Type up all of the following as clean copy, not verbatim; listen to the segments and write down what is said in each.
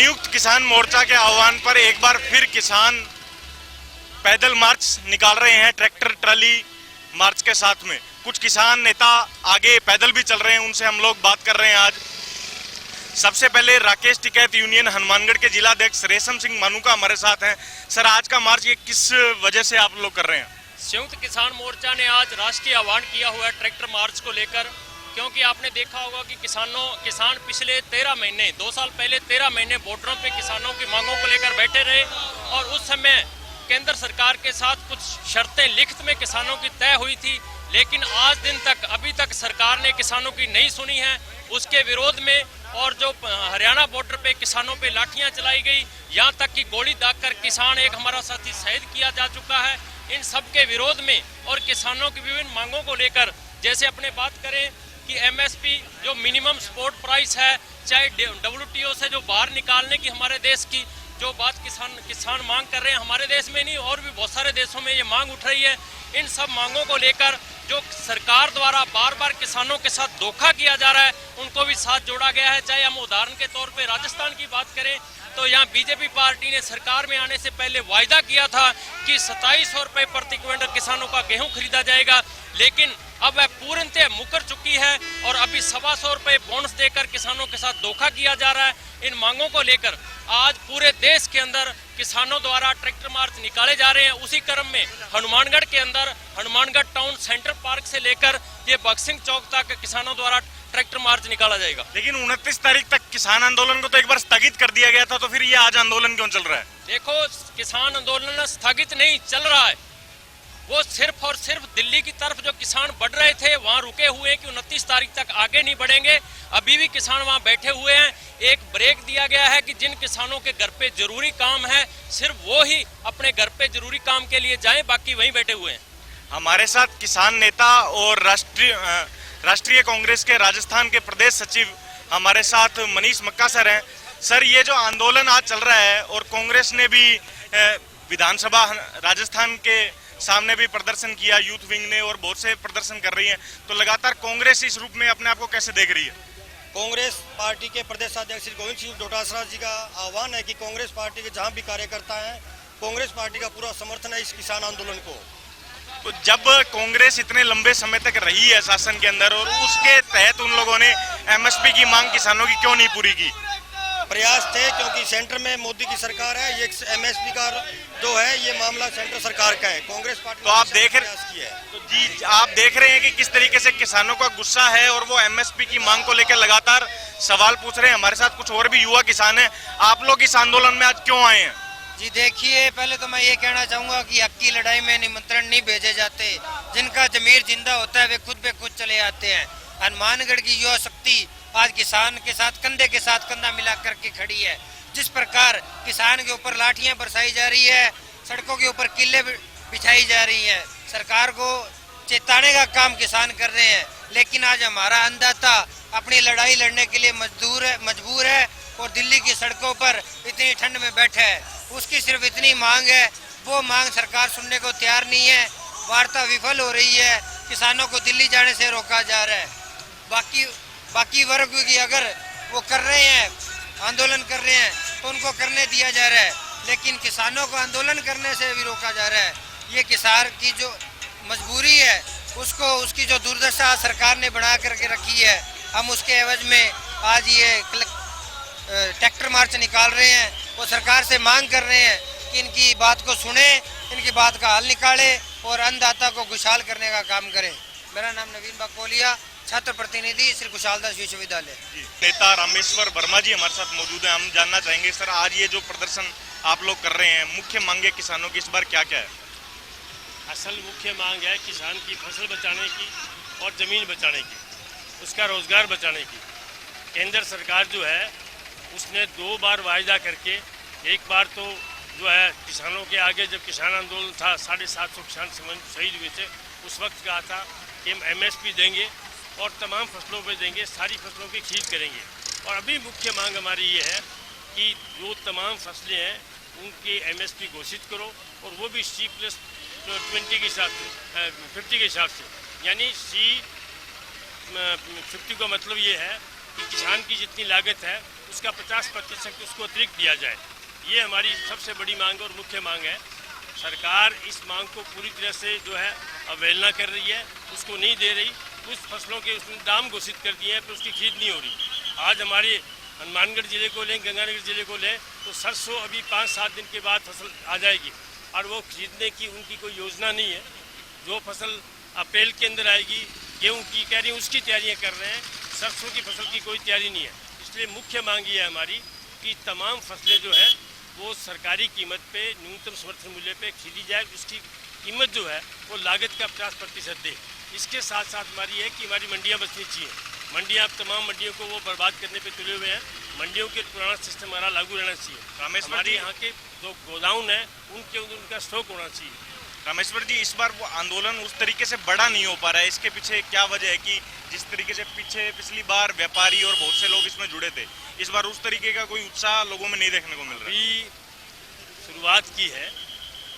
संयुक्त किसान मोर्चा के आह्वान पर एक बार फिर किसान पैदल मार्च निकाल रहे हैं, ट्रैक्टर ट्राली मार्च के साथ में। कुछ किसान नेता आगे पैदल भी चल रहे हैं, उनसे हम लोग बात कर रहे हैं। आज सबसे पहले राकेश टिकैत यूनियन हनुमानगढ़ के जिलाध्यक्ष रेशम सिंह मानूका हमारे साथ हैं। सर, आज का मार्च ये किस वजह से आप लोग कर रहे हैं? संयुक्त किसान मोर्चा ने आज राष्ट्रीय आह्वान किया हुआ है ट्रैक्टर मार्च को लेकर, क्योंकि आपने देखा होगा कि किसान पिछले 13 महीने 2 साल पहले 13 महीने बॉर्डरों पे किसानों की मांगों को लेकर बैठे रहे और उस समय केंद्र सरकार के साथ कुछ शर्तें लिखित में किसानों की तय हुई थी, लेकिन आज दिन तक अभी तक सरकार ने किसानों की नहीं सुनी है। उसके विरोध में और जो हरियाणा बॉर्डर पे किसानों पे लाठियां चलाई गई, यहाँ तक कि गोली दागकर किसान एक हमारा साथी शहीद किया जा चुका है। इन सब के विरोध में और किसानों की विभिन्न मांगों को लेकर, जैसे अपने बात करें कि एमएसपी जो मिनिमम सपोर्ट प्राइस है, चाहे डब्ल्यूटीओ से जो बाहर निकालने की हमारे देश की जो बात किसान मांग कर रहे हैं, हमारे देश में नहीं और भी बहुत सारे देशों में ये मांग उठ रही है। इन सब मांगों को लेकर जो सरकार द्वारा बार बार किसानों के साथ धोखा किया जा रहा है, उनको भी साथ जोड़ा गया है। चाहे हम उदाहरण के तौर पे राजस्थान की बात करें तो यहाँ बीजेपी पार्टी ने सरकार में आने से पहले वायदा किया था कि 2700 रुपये प्रति क्विंटल किसानों का गेहूं खरीदा जाएगा, लेकिन अब वह पूर्णतः मुकर चुकी है और अभी 125 रुपये बोनस देकर किसानों के साथ धोखा किया जा रहा है। इन मांगों को लेकर आज पूरे देश के अंदर किसानों द्वारा ट्रैक्टर मार्च निकाले जा रहे हैं। उसी क्रम में हनुमानगढ़ के अंदर हनुमानगढ़ टाउन सेंटर पार्क से लेकर ये बक्सिंग चौक तक किसानों द्वारा ट्रैक्टर मार्च निकाला जाएगा। लेकिन 29 तारीख तक किसान आंदोलन को तो एक बार स्थगित कर दिया गया था, तो फिर ये आज आंदोलन क्यों चल रहा है? देखो, किसान आंदोलन स्थगित नहीं चल रहा है, वो सिर्फ और सिर्फ दिल्ली की तरफ जो किसान बढ़ रहे थे वहां रुके हुए हैं कि 29 तारीख तक आगे नहीं बढ़ेंगे। अभी भी किसान वहां बैठे हुए हैं। एक ब्रेक दिया गया है कि जिन किसानों के घर पे जरूरी काम है सिर्फ वो ही अपने घर पे जरूरी काम के लिए जाएं, बाकी वहीं बैठे हुए हैं। हमारे साथ किसान नेता और राष्ट्रीय कांग्रेस के राजस्थान के प्रदेश सचिव हमारे साथ मनीष मक्का सर हैं। सर, ये जो आंदोलन आज चल रहा है और कांग्रेस ने भी विधानसभा राजस्थान के सामने भी प्रदर्शन किया, यूथ विंग ने, और बहुत से प्रदर्शन कर रही है, तो लगातार कांग्रेस इस रूप में अपने आप को कैसे देख रही है? कांग्रेस पार्टी के प्रदेश अध्यक्ष श्री गोविंद सिंह डोटासरा जी का आह्वान है कि कांग्रेस पार्टी के जहां भी कार्यकर्ता हैं, कांग्रेस पार्टी का पूरा समर्थन है इस किसान आंदोलन को। तो जब कांग्रेस इतने लंबे समय तक रही है शासन के अंदर और उसके तहत उन लोगों ने एमएसपी की मांग किसानों की क्यों नहीं पूरी की? प्रयास थे, क्योंकि सेंटर में मोदी की सरकार है, ये एमएसपी का जो है ये मामला सेंटर सरकार का है। कांग्रेस पार्टी तो आप देख रहे हैं कि किस तरीके से किसानों का गुस्सा है और वो एमएसपी की मांग को लेकर लगातार सवाल पूछ रहे हैं। हमारे साथ कुछ और भी युवा किसान हैं। आप लोग इस आंदोलन में आज क्यों आए हैं? जी देखिए, पहले तो मैं ये कहना चाहूँगा कि हक की लड़ाई में निमंत्रण नहीं भेजे जाते। जिनका जमीर जिंदा होता है वे खुद पे खुद चले आते हैं। हनुमानगढ़ की युवा शक्ति आज किसान के साथ कंधे के साथ कंधा मिला करके खड़ी है। जिस प्रकार किसान के ऊपर लाठियां बरसाई जा रही है, सड़कों के ऊपर किले बिछाई जा रही है, सरकार को चेताने का काम किसान कर रहे हैं, लेकिन आज हमारा अन्नदाता अपनी लड़ाई लड़ने के लिए मजबूर है और दिल्ली की सड़कों पर इतनी ठंड में बैठा है। उसकी सिर्फ इतनी मांग है, वो मांग सरकार सुनने को तैयार नहीं है। वार्ता विफल हो रही है, किसानों को दिल्ली जाने से रोका जा रहा है। बाकी वर्ग की अगर वो कर रहे हैं, आंदोलन कर रहे हैं, तो उनको करने दिया जा रहा है, लेकिन किसानों को आंदोलन करने से भी रोका जा रहा है। ये किसान की जो मजबूरी है, उसकी जो दुर्दशा सरकार ने बना करके रखी है, हम उसके एवज में आज ये ट्रैक्टर मार्च निकाल रहे हैं। वो सरकार से मांग कर रहे हैं कि इनकी बात को सुने, इनकी बात का हल निकाले और अन्नदाता को खुशहाल करने का काम करें। मेरा नाम नवीन बकोलिया, छात्र प्रतिनिधि श्री कुशालदास विश्वविद्यालय। नेता रामेश्वर वर्मा जी हमारे साथ मौजूद है। हम जानना चाहेंगे सर, आज ये जो प्रदर्शन आप लोग कर रहे हैं, मुख्य मांगे किसानों की इस बार क्या क्या है? असल मुख्य मांग है किसान की फसल बचाने की और ज़मीन बचाने की, उसका रोज़गार बचाने की। केंद्र सरकार जो है उसने 2 बार वायदा करके, एक बार तो जो है किसानों के आगे जब किसान आंदोलन था 750 किसान शहीद हुए थे, उस वक्त कहा था कि हम एमएसपी देंगे और तमाम फसलों पे देंगे, सारी फसलों की खरीद करेंगे। और अभी मुख्य मांग हमारी ये है कि जो तमाम फसलें हैं उनकी एमएसपी घोषित करो, और वो भी C+20 के हिसाब से, 50 के हिसाब से। यानी C50 का मतलब ये है कि किसान की जितनी लागत है उसका 50% उसको अतिरिक्त दिया जाए। ये हमारी सबसे बड़ी मांग और मुख्य मांग है। सरकार इस मांग को पूरी तरह से जो है अवहेलना कर रही है, उसको नहीं दे रही। कुछ फसलों के उसने दाम घोषित कर दिए हैं पर उसकी खरीद नहीं हो रही। आज हमारे हनुमानगढ़ जिले को लें, गंगानगर जिले को लें तो सरसों अभी 5-7 दिन के बाद फसल आ जाएगी और वो खरीदने की उनकी कोई योजना नहीं है। जो फसल अप्रैल के अंदर आएगी, गेहूं की कह रही है उसकी तैयारियां कर रहे हैं, सरसों की फसल की कोई तैयारी नहीं है। इसलिए मुख्य मांग ये है हमारी कि तमाम फसलें जो है वो सरकारी कीमत पे न्यूनतम समर्थन मूल्य पे खरीदी जाए, उसकी कीमत जो है वो लागत का 50% दे। इसके साथ साथ हमारी है कि हमारी मंडियाँ बचनी चाहिए। मंडियाँ, अब तमाम मंडियों को वो बर्बाद करने पे तुले हुए हैं। मंडियों के पुराना सिस्टम हमारा लागू रहना चाहिए। हमारे यहाँ के जो गोदाउन है उनके उनका स्टॉक होना चाहिए। रामेश्वर जी, इस बार वो आंदोलन उस तरीके से बड़ा नहीं हो पा रहा है, इसके पीछे क्या वजह है कि जिस तरीके से पिछली बार व्यापारी और बहुत से लोग इसमें जुड़े थे, इस बार उस तरीके का कोई उत्साह लोगों में नहीं देखने को मिल रहा है? अभी शुरुआत की है,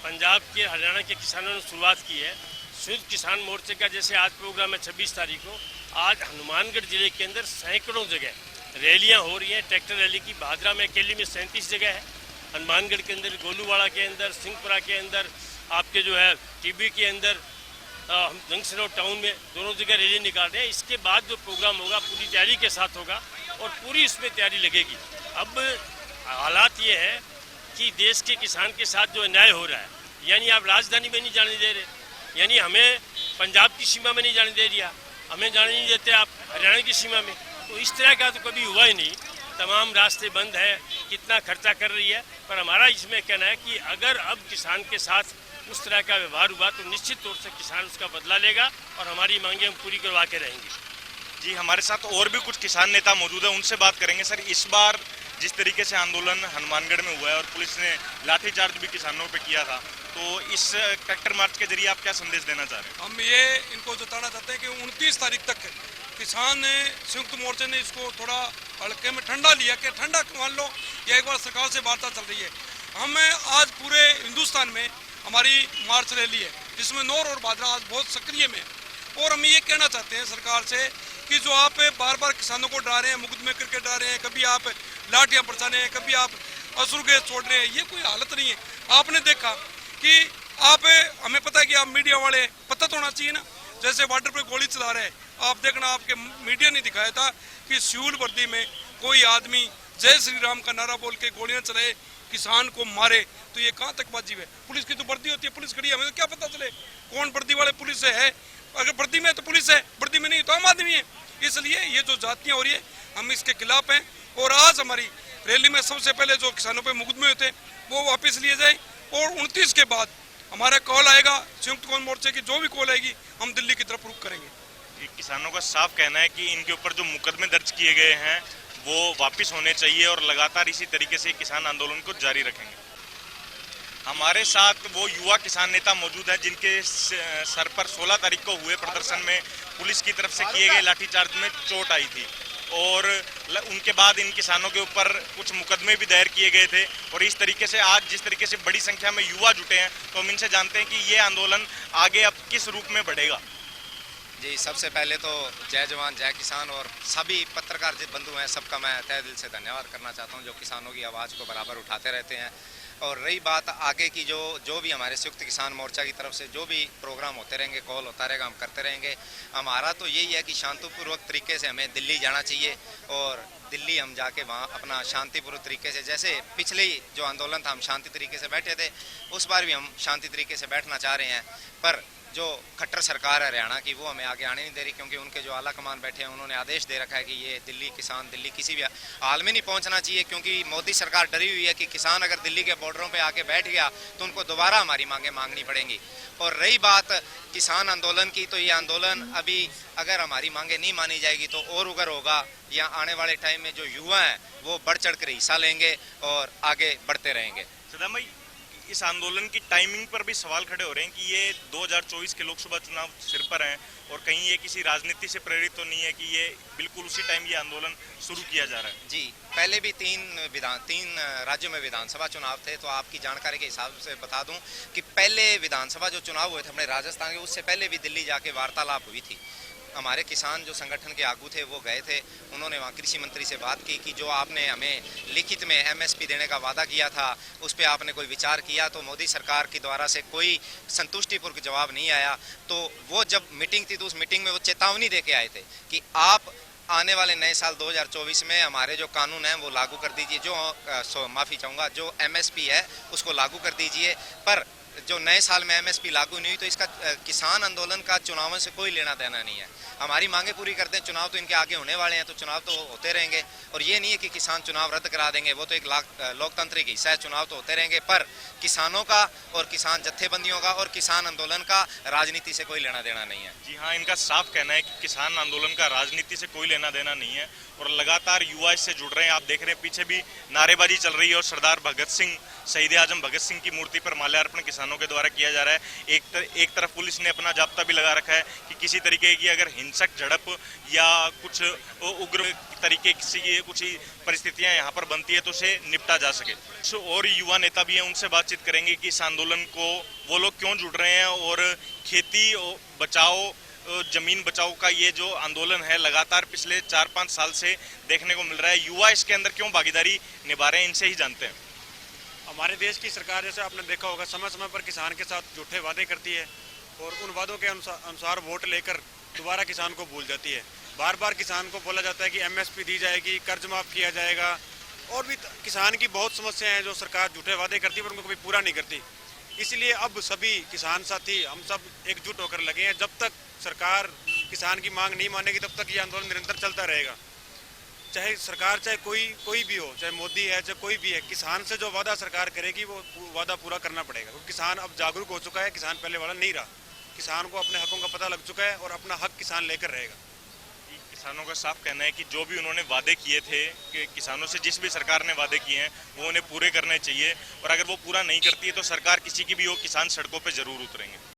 पंजाब के, हरियाणा के किसानों ने शुरुआत की है। संयुक्त किसान मोर्चे का जैसे आज प्रोग्राम है 26 तारीख को, आज हनुमानगढ़ जिले के अंदर सैकड़ों जगह रैलियां हो रही हैं। ट्रैक्टर रैली की भादरा में अकेले में 37 जगह है। हनुमानगढ़ के अंदर, गोलूवाड़ा के अंदर, सिंहपुरा के अंदर, आपके जो है टीबी के अंदर, हम जंक्शन और टाउन में दोनों जगह रैली निकाल रहे हैं। इसके बाद जो प्रोग्राम होगा पूरी तैयारी के साथ होगा और पूरी इसमें तैयारी लगेगी। अब हालात ये है कि देश के किसान के साथ जो अन्याय हो रहा है, यानी आप राजधानी में नहीं जाने दे रहे, यानी हमें पंजाब की सीमा में नहीं जाने दे दिया, हमें जाने नहीं देते आप हरियाणा की सीमा में, तो इस तरह का तो कभी हुआ ही नहीं। तमाम रास्ते बंद है, कितना खर्चा कर रही है। पर हमारा इसमें कहना है कि अगर अब किसान के साथ उस तरह का व्यवहार हुआ तो निश्चित तौर से किसान उसका बदला लेगा और हमारी मांगे हम पूरी करवा के रहेंगे। जी, हमारे साथ और भी कुछ किसान नेता मौजूद है, उनसे बात करेंगे। सर, इस बार जिस तरीके से आंदोलन हनुमानगढ़ में हुआ है और पुलिस ने लाठीचार्ज भी किसानों पे किया था, तो इस ट्रैक्टर मार्च के जरिए आप क्या संदेश देना चाह रहे हैं? हम ये इनको जताना चाहते हैं कि 29 तारीख तक किसान ने, संयुक्त मोर्चे ने इसको थोड़ा हल्के में ठंडा लिया कि ठंडा मान लो, या एक बार सरकार से वार्ता चल रही है। हम आज पूरे हिंदुस्तान में हमारी मार्च रैली है, जिसमें नौर और भादरा आज बहुत सक्रिय में। और हम ये कहना चाहते हैं सरकार से कि जो आप बार बार किसानों को डरा रहे हैं, मुकदमे करके डरा रहे हैं, कभी आप लाठियाँ बरसाने हैं, कभी आप असुर गैस छोड़ रहे हैं, ये कोई हालत नहीं है। आपने देखा कि आप, हमें पता है कि आप मीडिया वाले, पता तो होना चाहिए ना, जैसे बॉर्डर पे गोली चला रहे हैं, आप देखना आपके मीडिया ने दिखाया था कि सियूल वर्दी में कोई आदमी जय श्री राम का नारा बोल के गोलियां चलाए, किसान को मारे, तो ये कहाँ तक वाजिब है? पुलिस की तो वर्दी होती है, पुलिस खड़ी है, हमें तो क्या पता चले कौन वर्दी वाले पुलिस है? अगर वर्दी में तो पुलिस है, वर्दी में नहीं तो आम आदमी है। इसलिए ये जो जातियाँ हो रही है, हम इसके खिलाफ हैं। और आज हमारी रैली में सबसे पहले जो किसानों पे मुकदमे होते वो वापस लिए जाए, और 29 के बाद हमारा कॉल आएगा, संयुक्त किसान मोर्चे की जो भी कॉल आएगी हम दिल्ली की तरफ रुख करेंगे। किसानों का साफ कहना है कि इनके ऊपर जो मुकदमे दर्ज किए गए हैं वो वापस होने चाहिए और लगातार इसी तरीके से किसान आंदोलन को जारी रखेंगे। हमारे साथ वो युवा किसान नेता मौजूद हैं जिनके सर पर 16 तारीख को हुए प्रदर्शन में पुलिस की तरफ से किए गए लाठीचार्ज में चोट आई थी, और उनके बाद इन किसानों के ऊपर कुछ मुकदमे भी दायर किए गए थे। और इस तरीके से आज जिस तरीके से बड़ी संख्या में युवा जुटे हैं, तो हम इनसे जानते हैं कि ये आंदोलन आगे अब किस रूप में बढ़ेगा। जी, सबसे पहले तो जय जवान जय किसान, और सभी पत्रकार जो बंधु हैं सबका मैं तहे दिल से धन्यवाद करना चाहता हूं जो किसानों की आवाज़ को बराबर उठाते रहते हैं। और रही बात आगे की, जो भी हमारे संयुक्त किसान मोर्चा की तरफ से जो भी प्रोग्राम होते रहेंगे, कॉल होता रहेगा, हम करते रहेंगे। हमारा तो यही है कि शांतिपूर्वक तरीके से हमें दिल्ली जाना चाहिए, और दिल्ली हम जाके वहाँ अपना शांतिपूर्वक तरीके से, जैसे पिछले जो आंदोलन था हम शांति तरीके से बैठे थे, उस बार भी हम शांति तरीके से बैठना चाह रहे हैं। पर जो खट्टर सरकार है हरियाणा की, वो हमें आगे आने नहीं दे रही, क्योंकि उनके जो आला कमान बैठे हैं उन्होंने आदेश दे रखा है कि ये दिल्ली किसान, दिल्ली किसी भी हाल में नहीं पहुंचना चाहिए, क्योंकि मोदी सरकार डरी हुई है कि किसान अगर दिल्ली के बॉर्डरों पे आके बैठ गया तो उनको दोबारा हमारी मांगें मांगनी पड़ेंगी। और रही बात किसान आंदोलन की, तो ये आंदोलन अभी अगर हमारी मांगें नहीं मानी जाएगी तो और उग्र होगा। या आने वाले टाइम में जो युवा हैं वो बढ़ चढ़ कर हिस्सा लेंगे और आगे बढ़ते रहेंगे। सदाम भाई, इस आंदोलन की टाइमिंग पर भी सवाल खड़े हो रहे हैं कि ये 2024 के लोकसभा चुनाव सिर पर हैं, और कहीं ये किसी राजनीति से प्रेरित तो नहीं है कि ये बिल्कुल उसी टाइम ये आंदोलन शुरू किया जा रहा है? जी, पहले भी तीन राज्यों में विधानसभा चुनाव थे, तो आपकी जानकारी के हिसाब से बता दूं कि पहले विधानसभा जो चुनाव हुए थे अपने राजस्थान के, उससे पहले भी दिल्ली जाके वार्तालाप हुई थी। हमारे किसान जो संगठन के आगू थे वो गए थे, उन्होंने वहाँ कृषि मंत्री से बात की कि जो आपने हमें लिखित में MSP देने का वादा किया था उस पर आपने कोई विचार किया, तो मोदी सरकार के द्वारा से कोई संतुष्टिपूर्वक जवाब नहीं आया। तो वो जब मीटिंग थी तो उस मीटिंग में वो चेतावनी दे के आए थे कि आप आने वाले नए साल 2024 में हमारे जो कानून हैं वो लागू कर दीजिए, जो माफ़ी चाहूँगा, जो MSP है उसको लागू कर दीजिए। पर जो नए साल में MSP लागू नहीं हुई तो इसका किसान आंदोलन का चुनावों से कोई लेना देना नहीं है। हमारी मांगे पूरी करते हैं, चुनाव तो इनके आगे होने वाले हैं, तो चुनाव तो होते रहेंगे। और ये नहीं है कि किसान चुनाव रद्द करा देंगे, वो तो एक लोकतांत्रिक हिस्सा है, चुनाव तो होते रहेंगे। पर किसानों का और किसान जत्थेबंदियों का और किसान आंदोलन का राजनीति से कोई लेना देना नहीं है। जी हाँ, इनका साफ कहना है कि किसान आंदोलन का राजनीति से कोई लेना देना नहीं है और लगातार युवा इससे जुड़ रहे हैं। आप देख रहे हैं पीछे भी नारेबाजी चल रही है और सरदार भगत सिंह, शहीद आजम भगत सिंह की मूर्ति पर माल्यार्पण किसानों के द्वारा किया जा रहा है। एक तरफ पुलिस ने अपना जाब्ता भी लगा रखा है कि किसी तरीके की अगर हिंसक झड़प या कुछ उग्र तरीके की कुछ परिस्थितियां यहाँ पर बनती है तो उसे निपटा जा सके। और युवा नेता भी हैं, उनसे बातचीत करेंगे कि इस आंदोलन को वो लोग क्यों जुड़ रहे हैं और खेती बचाओ, जमीन बचाओ का ये जो आंदोलन है लगातार पिछले 4-5 साल से देखने को मिल रहा है, युवा इसके अंदर क्यों भागीदारी निभा रहे हैं, इनसे ही जानते हैं। हमारे देश की सरकार, जैसे आपने देखा होगा, समय समय पर किसान के साथ झूठे वादे करती है और उन वादों के अनुसार वोट लेकर दोबारा किसान को भूल जाती है। बार बार किसान को बोला जाता है कि MSP दी जाएगी, कर्ज माफ़ किया जाएगा, और भी किसान की बहुत समस्याएं हैं जो सरकार झूठे वादे करती है पर उनको कभी पूरा नहीं करती। इसलिए अब सभी किसान साथी हम सब एकजुट होकर लगे हैं। जब तक सरकार किसान की मांग नहीं मानेगी तब तक ये आंदोलन निरंतर चलता रहेगा। चाहे सरकार, चाहे कोई भी हो, चाहे मोदी है, चाहे कोई भी है, किसान से जो वादा सरकार करेगी वो वादा पूरा करना पड़ेगा। क्योंकि किसान अब जागरूक हो चुका है, किसान पहले वाला नहीं रहा। किसान को अपने हकों का पता लग चुका है और अपना हक किसान लेकर रहेगा। किसानों का साफ कहना है कि जो भी उन्होंने वादे किए थे, कि किसानों से जिस भी सरकार ने वादे किए हैं वो उन्हें पूरे करने चाहिए और अगर वो पूरा नहीं करती है तो सरकार किसी की भी हो, किसान सड़कों पर जरूर उतरेंगे।